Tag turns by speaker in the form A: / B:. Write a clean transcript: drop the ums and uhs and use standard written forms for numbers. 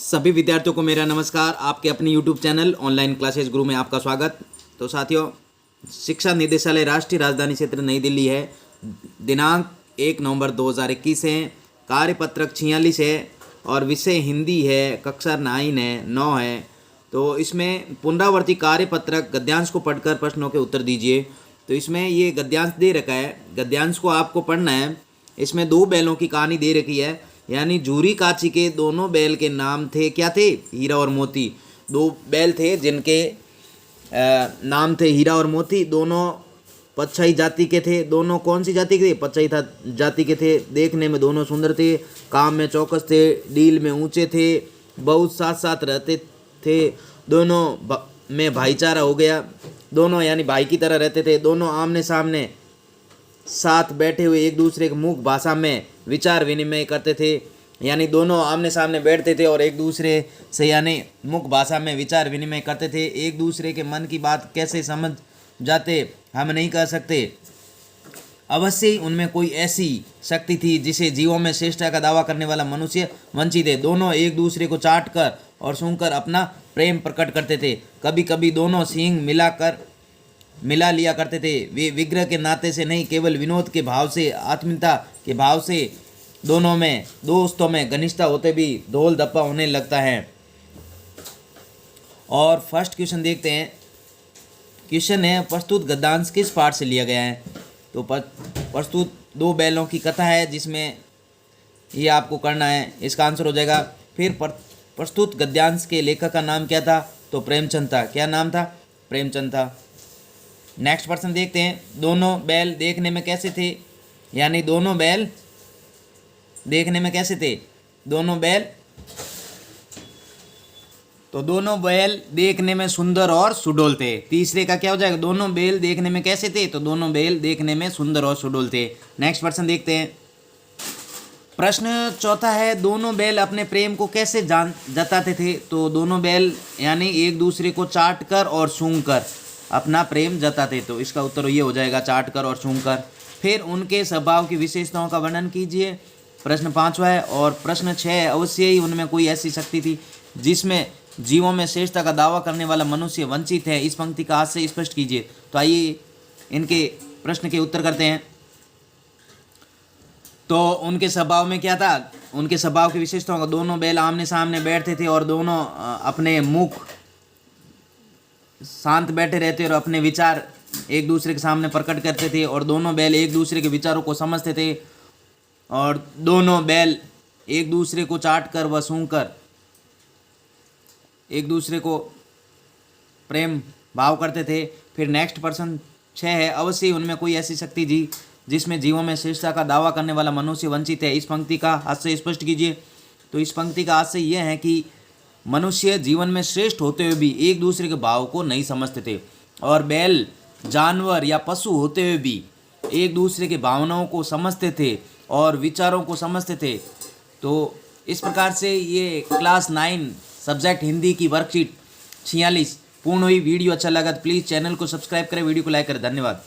A: सभी विद्यार्थियों को मेरा नमस्कार। आपके अपने YouTube चैनल ऑनलाइन क्लासेस गुरु में आपका स्वागत। तो साथियों, शिक्षा निदेशालय राष्ट्रीय राजधानी क्षेत्र नई दिल्ली है। दिनांक 1 नवंबर 2021 है। कार्यपत्रक 46 है और विषय हिंदी है। कक्षा 9 है। तो इसमें पुनरावर्ती कार्यपत्रक गद्यांश को पढ़कर प्रश्नों के उत्तर दीजिए। तो इसमें ये गद्यांश दे रखा है, गद्यांश को आपको पढ़ना है। इसमें 2 बैलों की कहानी दे रखी है, यानी जूरी काची के दोनों बैल के नाम थे, क्या थे? हीरा और मोती। 2 बैल थे जिनके नाम थे हीरा और मोती। दोनों पतझई जाति के थे। दोनों कौन सी जाति के थे? पतझई जाति के थे। देखने में दोनों सुंदर थे, काम में चौकस थे, डील में ऊंचे थे, बहुत साथ साथ रहते थे। दोनों में भाईचारा हो गया। दोनों यानी भाई की तरह रहते थे। दोनों आमने सामने साथ बैठे हुए एक दूसरे के मुख भाषा में विचार विनिमय करते थे, यानी दोनों आमने सामने बैठते थे और एक दूसरे से यानी मुख भाषा में विचार विनिमय करते थे। एक दूसरे के मन की बात कैसे समझ जाते हम नहीं कह सकते। अवश्य ही उनमें कोई ऐसी शक्ति थी जिसे जीवों में श्रेष्ठता का दावा करने वाला मनुष्य वंचित है। दोनों एक दूसरे को चाट कर और सूंघकर अपना प्रेम प्रकट करते थे। कभी कभी दोनों सींग मिला लिया करते थे। वे विग्रह के नाते से नहीं, केवल विनोद के भाव से, आत्मीयता के भाव से दोनों में, दोस्तों में घनिष्ठता होते भी ढोल धप्पा होने लगता है। और फर्स्ट क्वेश्चन देखते हैं। क्वेश्चन है, प्रस्तुत गद्यांश किस पाठ से लिया गया है? तो प्रस्तुत 2 बैलों की कथा है जिसमें ये आपको करना है। इसका आंसर हो जाएगा। फिर प्रस्तुत गद्यांश के लेखक का नाम क्या था? तो प्रेमचंद था। क्या नाम था? प्रेमचंद था। नेक्स्ट प्रश्न देखते हैं। दोनों बैल देखने में कैसे थे? यानी दोनों बैल देखने में कैसे थे? दोनों बैल देखने में सुंदर और सुडौल थे। तीसरे का क्या हो जाएगा? दोनों बैल देखने में कैसे थे? तो दोनों बैल देखने में सुंदर और सुडौल थे। नेक्स्ट प्रश्न देखते हैं। प्रश्न चौथा है, दोनों बैल अपने प्रेम को कैसे जताते थे? तो दोनों बैल यानी एक दूसरे को चाट कर और सूंघ कर अपना प्रेम जताते। तो इसका उत्तर ये हो जाएगा, चाट कर और सूंघ कर। फिर उनके स्वभाव की विशेषताओं का वर्णन कीजिए। प्रश्न 5वां है। और प्रश्न 6 है, अवश्य ही उनमें कोई ऐसी शक्ति थी जिसमें जीवों में श्रेष्ठता का दावा करने वाला मनुष्य वंचित है। इस पंक्ति का हाथ से स्पष्ट कीजिए। तो आइए इनके प्रश्न के उत्तर करते हैं। तो उनके स्वभाव में क्या था? उनके स्वभाव की विशेषताओं का, दोनों बैल आमने सामने बैठते थे और दोनों अपने मुख शांत बैठे रहते और अपने विचार एक दूसरे के सामने प्रकट करते थे। और दोनों बैल एक दूसरे के विचारों को समझते थे। और दोनों बैल एक दूसरे को चाट कर व सूंघ कर एक दूसरे को प्रेम भाव करते थे। फिर नेक्स्ट प्रश्न 6 है, अवश्य ही उनमें कोई ऐसी शक्ति थी जिसमें जीवों में श्रेष्ठता का दावा करने वाला मनुष्य वंचित है। इस पंक्ति का हाथ से स्पष्ट कीजिए। तो इस पंक्ति का हाथ से यह है कि मनुष्य जीवन में श्रेष्ठ होते हुए भी एक दूसरे के भाव को नहीं समझते थे, और बैल जानवर या पशु होते हुए भी एक दूसरे के भावनाओं को समझते थे और विचारों को समझते थे। तो इस प्रकार से ये क्लास 9 सब्जेक्ट हिंदी की वर्कशीट 46 पूर्ण हुई। वीडियो अच्छा लगा तो प्लीज़ चैनल को सब्सक्राइब करें, वीडियो को लाइक करें। धन्यवाद।